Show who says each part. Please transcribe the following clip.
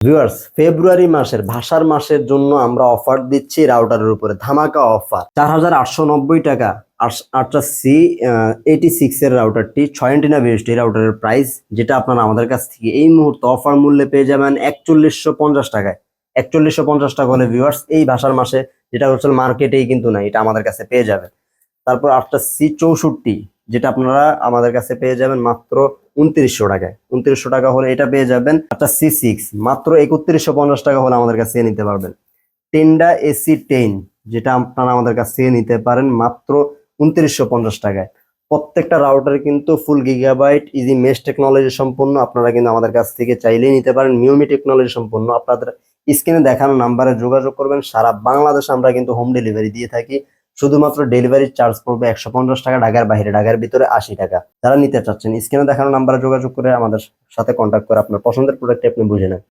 Speaker 1: Viewers, ফেব্রুয়ারি মাসের ভাষার মাসের জন্য আমরা অফার দিচ্ছি রাউটারের উপরে ধামাকা অফার 4,890 টাকা। আটটা C86 এর রাউটারটি 6 অ্যান্টেনা বেসড এই রাউটারের প্রাইস, যেটা আপনারা আমাদের কাছ থেকে এই মুহূর্তে অফার মূল্যে পেয়ে যাবেন 4150 টাকায়। 4150 টাকা হলে ভিউয়ার্স এই ভাষার মাসে, যেটা হচ্ছে মার্কেটেই কিন্তু নাই, এটা আমাদের কাছে পেয়ে যাবেন। তারপর 8টা C64, যেটা আপনারা আমাদের কাছে পেয়ে যাবেন মাত্র 2900 টাকায়। 2900 টাকা হলে এটা পেয়ে যাবেন। 8টা C6 মাত্র 3150 টাকা হলে আমাদের কাছে নিতে পারবেন। 10টা AC10, যেটা আপনারা আমাদের কাছ থেকে নিতে পারেন মাত্র 2950 টাকায়। প্রত্যেকটা রাউটার কিন্তু ফুল গিগাবাইট ইজি মেশ টেকনোলজি সম্পন্ন। আপনারা কিন্তু আমাদের কাছ থেকে চাইলেই নিতে পারেন, মিউমি টেকনোলজি সম্পন্ন। আপনাদের স্ক্রিনে দেখানো নাম্বারে যোগাযোগ করবেন। সারা বাংলাদেশে আমরা কিন্তু হোম ডেলিভারি দিয়ে থাকি। শুধুমাত্র ডেলিভারি চার্জ পড়বে 150 টাকা, ঢাকার বাইরে, ঢাকার ভিতরে 80 টাকা। যারা নিতে চাচ্ছেন স্ক্রিনে দেখানো নাম্বারে যোগাযোগ করে আমাদের সাথে কন্ট্যাক্ট করে আপনার পছন্দের প্রোডাক্ট আপনি বুঝে নেন।